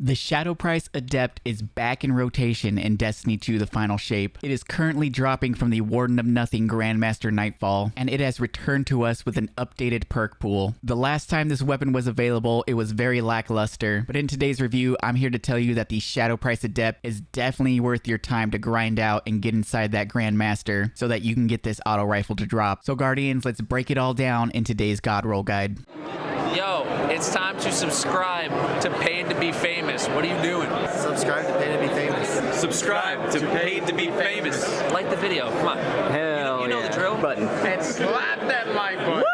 The Shadow Price Adept is back in rotation in Destiny 2 The Final Shape. It is currently dropping from the Warden of Nothing Grandmaster Nightfall, and it has returned to us with an updated perk pool. The last time this weapon was available, it was very lackluster, but in today's review, I'm here to tell you that the Shadow Price Adept is definitely worth your time to grind out and get inside that Grandmaster so that you can get this auto rifle to drop. So Guardians, let's break it all down in today's God Roll Guide. Yo, it's time to subscribe to Paid to Be Famous. What are you doing? Subscribe to Paid to Be Famous. Subscribe to Paid to Be Famous. Like the video. Come on. Hell you know yeah. the drill. Button. And slap that like button.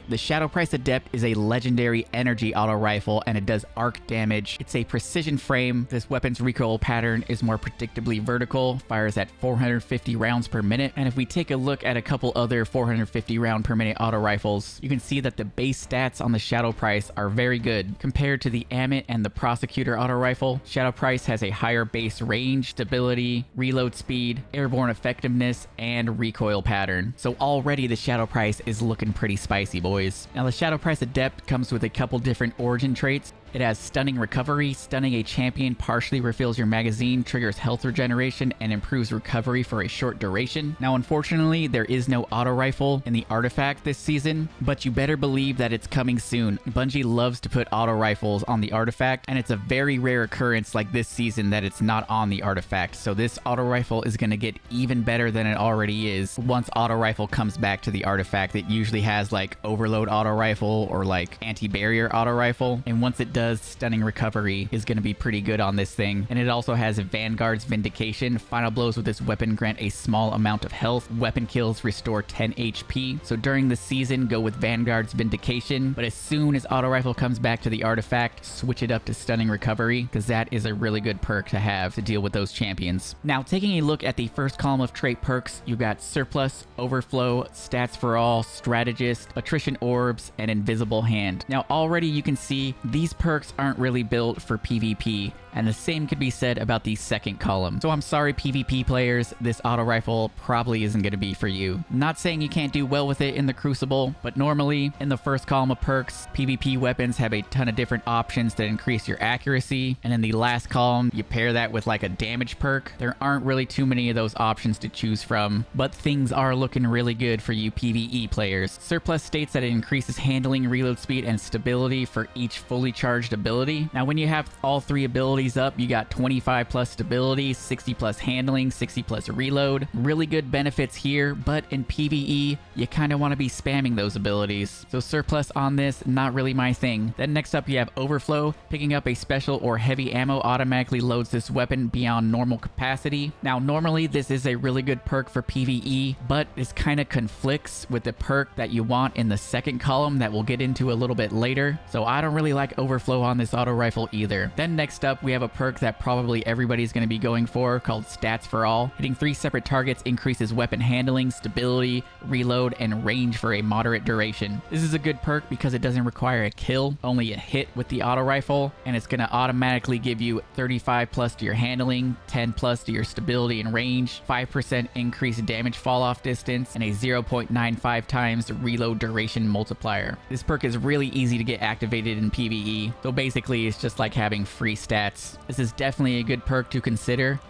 The Shadow Price Adept is a legendary energy auto rifle and it does arc damage. It's a precision frame. This weapon's recoil pattern is more predictably vertical, fires at 450 rounds per minute. And if we take a look at a couple other 450 round per minute auto rifles, you can see that the base stats on the Shadow Price are very good. Compared to the Adept and the Prosecutor auto rifle, Shadow Price has a higher base range, stability, reload speed, airborne effectiveness, and recoil pattern. So already the Shadow Price is looking pretty spicy, boys. Now the Shadow Price Adept comes with a couple different origin traits. It has Stunning Recovery. Stunning a champion partially refills your magazine, triggers health regeneration, and improves recovery for a short duration. Now, unfortunately, there is no auto rifle in the artifact this season, but you better believe that it's coming soon. Bungie loves to put auto rifles on the artifact, and it's a very rare occurrence like this season that it's not on the artifact. So this auto rifle is going to get even better than it already is once auto rifle comes back to the artifact. It usually has like overload auto rifle or like anti-barrier auto rifle, and once it does, Stunning Recovery is going to be pretty good on this thing. And it also has Vanguard's Vindication. Final blows with this weapon grant a small amount of health. Weapon kills restore 10 HP. So during the season, go with Vanguard's Vindication, but as soon as auto rifle comes back to the artifact, switch it up to Stunning Recovery, because that is a really good perk to have to deal with those champions. Now, taking a look at the first column of trait perks, you've got Surplus, Overflow, Stats for All, Strategist, Attrition Orbs, and Invisible Hand. Now, already you can see these perks aren't really built for PvP, and the same could be said about the second column. So I'm sorry PvP players, this auto rifle probably isn't going to be for you. Not saying you can't do well with it in the Crucible, but normally in the first column of perks, PvP weapons have a ton of different options that increase your accuracy, and in the last column, you pair that with like a damage perk. There aren't really too many of those options to choose from, but things are looking really good for you PvE players. Surplus states that it increases handling, reload speed, and stability for each fully charged ability. Now when you have all three abilities up, you got 25 plus stability, 60 plus handling, 60 plus reload. Really good benefits here, but in PvE, you kind of want to be spamming those abilities. So Surplus on this, not really my thing. Then next up you have Overflow. Picking up a special or heavy ammo automatically loads this weapon beyond normal capacity. Now normally this is a really good perk for PvE, but this kind of conflicts with the perk that you want in the second column that we'll get into a little bit later. So I don't really like Overflow on this auto rifle either. Then next up we have a perk that probably everybody's going to be going for called Stats for All. Hitting 3 separate targets increases weapon handling, stability, reload, and range for a moderate duration. This is a good perk because it doesn't require a kill, only a hit with the auto rifle, and it's going to automatically give you 35 plus to your handling, 10 plus to your stability and range, 5% increased damage fall off distance, and a 0.95 times reload duration multiplier. This perk is really easy to get activated in PvE, so basically it's just like having free stats. This is definitely a good perk to consider,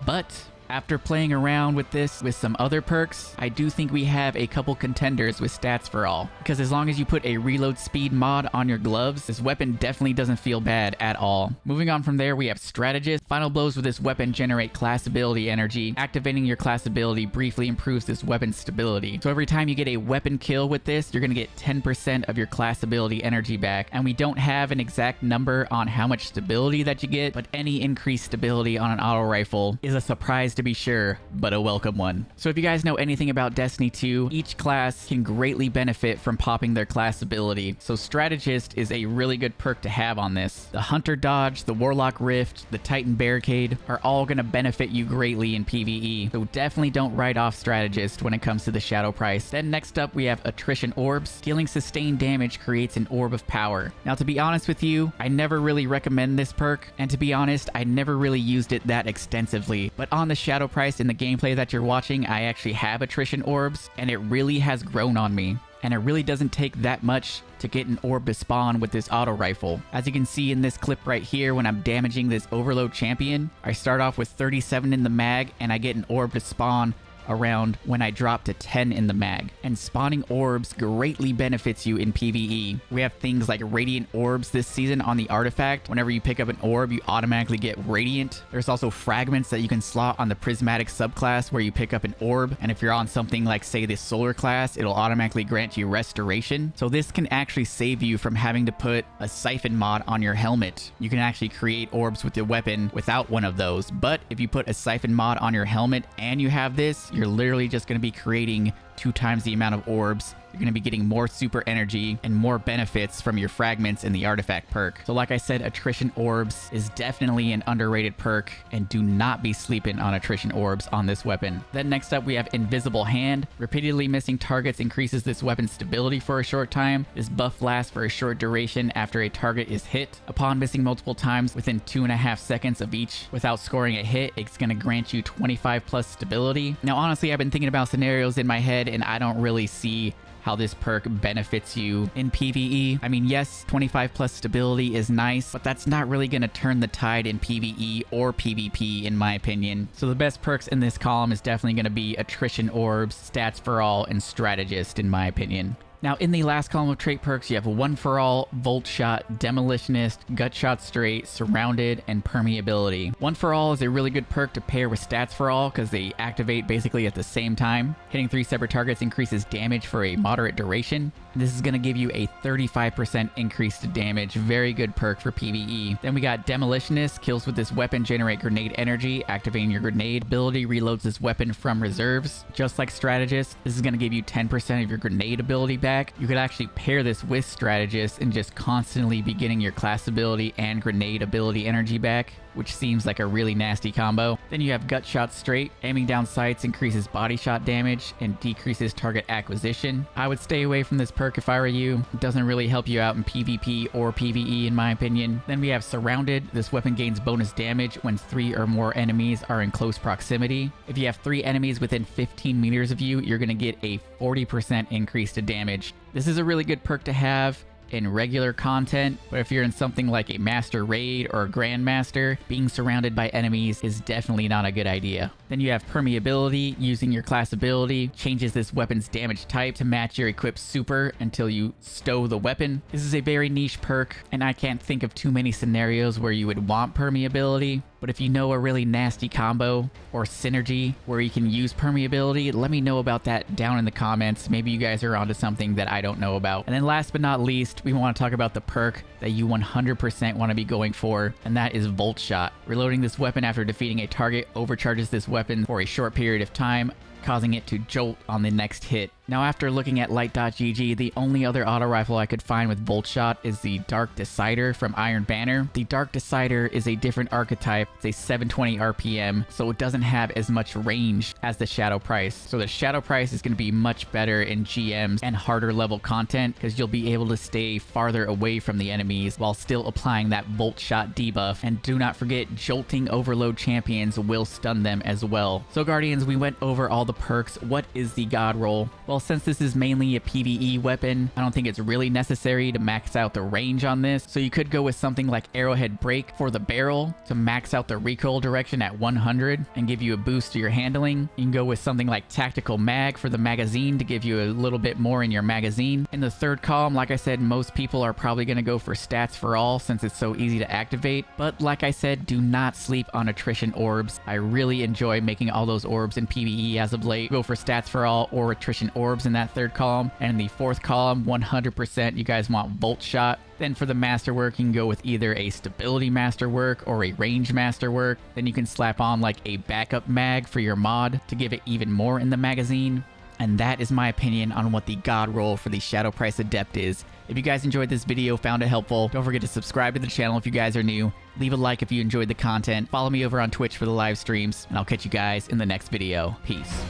but after playing around with this with some other perks, I do think we have a couple contenders with Stats for All. Because as long as you put a reload speed mod on your gloves, this weapon definitely doesn't feel bad at all. Moving on from there, we have Strategist. Final blows with this weapon generate class ability energy. Activating your class ability briefly improves this weapon's stability. So every time you get a weapon kill with this, you're going to get 10% of your class ability energy back. And we don't have an exact number on how much stability that you get, but any increased stability on an auto rifle is a surprise to be sure, but a welcome one. So if you guys know anything about Destiny 2, each class can greatly benefit from popping their class ability. So Strategist is a really good perk to have on this. The Hunter Dodge, the Warlock Rift, the Titan Barricade are all going to benefit you greatly in PvE. So definitely don't write off Strategist when it comes to the Shadow Price. Then next up we have Attrition Orbs. Dealing sustained damage creates an orb of power. Now to be honest with you, I never really recommend this perk, and to be honest, I never really used it that extensively. But on the Shadow Price in the gameplay that you're watching, I actually have Attrition Orbs, and it really has grown on me. and it really doesn't take that much to get an orb to spawn with this auto rifle. As you can see in this clip right here, when I'm damaging this overload champion, I start off with 37 in the mag and I get an orb to spawn around when I drop to 10 in the mag. And spawning orbs greatly benefits you in PvE. We have things like radiant orbs this season on the artifact. Whenever you pick up an orb, you automatically get radiant. There's also fragments that you can slot on the prismatic subclass where you pick up an orb, and if you're on something like, say, the solar class, it'll automatically grant you restoration. So this can actually save you from having to put a siphon mod on your helmet. You can actually create orbs with your weapon without one of those, but if you put a siphon mod on your helmet and you have this, you're literally just going to be creating 2 times the amount of orbs. You're going to be getting more super energy and more benefits from your fragments in the artifact perk. So like I said, attrition orbs is definitely an underrated perk, and do not be sleeping on attrition orbs on this weapon. Then next up we have invisible hand. Repeatedly missing targets increases this weapon's stability for a short time. This buff lasts for a short duration after a target is hit. Upon missing multiple times within 2.5 seconds of each without scoring a hit, it's going to grant you 25 plus stability. Now honestly, I've been thinking about scenarios in my head and I don't really see how this perk benefits you in PvE. I mean, yes, 25 plus stability is nice, but that's not really going to turn the tide in PvE or PvP in my opinion. So the best perks in this column is definitely going to be attrition orbs, stats for all, and strategist in my opinion. Now, in the last column of trait perks, you have One for All, Volt Shot, Demolitionist, Gut Shot Straight, Surrounded, and Permeability. One for All is a really good perk to pair with Stats for All because they activate basically at the same time. Hitting 3 separate targets increases damage for a moderate duration. This is going to give you a 35% increase to damage. Very good perk for PvE. Then we got Demolitionist. Kills with this weapon generate grenade energy. Activating your grenade ability reloads this weapon from reserves. Just like Strategist, this is going to give you 10% of your grenade ability back. You could actually pair this with Strategist and just constantly be getting your class ability and grenade ability energy back, which seems like a really nasty combo. Then you have Gut Shot Straight. Aiming down sights increases body shot damage and decreases target acquisition. I would stay away from this perk if I were you. It doesn't really help you out in PvP or PvE in my opinion. Then we have Surrounded. This weapon gains bonus damage when 3 or more enemies are in close proximity. If you have 3 enemies within 15 meters of you, you're going to get a 40% increase to damage. This is a really good perk to have in regular content, but if you're in something like a master raid or a grandmaster, being surrounded by enemies is definitely not a good idea. Then you have permeability. Using your class ability changes this weapon's damage type to match your equipped super until you stow the weapon. This is a very niche perk, and I can't think of too many scenarios where you would want permeability. But if you know a really nasty combo or synergy where you can use permeability, let me know about that down in the comments. Maybe you guys are onto something that I don't know about. And then last but not least, we want to talk about the perk that you 100% want to be going for, and that is Volt Shot. Reloading this weapon after defeating a target overcharges this weapon for a short period of time, causing it to jolt on the next hit. Now, after looking at light.gg, the only other auto rifle I could find with Volt Shot is the Dark Decider from Iron Banner. The Dark Decider is a different archetype. It's a 720 RPM, so it doesn't have as much range as the Shadow Price. So the Shadow Price is going to be much better in GMs and harder level content because you'll be able to stay farther away from the enemies while still applying that Volt Shot debuff. And do not forget, jolting overload champions will stun them as well. So Guardians, we went over all the perks. What is the God roll? Well, since this is mainly a PvE weapon, I don't think it's really necessary to max out the range on this. So you could go with something like Arrowhead Break for the barrel to max out the recoil direction at 100 and give you a boost to your handling. You can go with something like Tactical Mag for the magazine to give you a little bit more in your magazine. In the third column, like I said, most people are probably going to go for Stats for All since it's so easy to activate. But like I said, do not sleep on attrition orbs. I really enjoy making all those orbs in PvE as of late. Go for Stats for All or attrition orbs in that third column. And in the fourth column, 100% you guys want Volt Shot. Then for the masterwork, you can go with either a stability masterwork or a range masterwork. Then you can slap on like a backup mag for your mod to give it even more in the magazine. And that is my opinion on what the God roll for the Shadow Price Adept is. If you guys enjoyed this video, found it helpful, don't forget to subscribe to the channel if you guys are new. Leave a like if you enjoyed the content. Follow me over on Twitch for the live streams, and I'll catch you guys in the next video. Peace.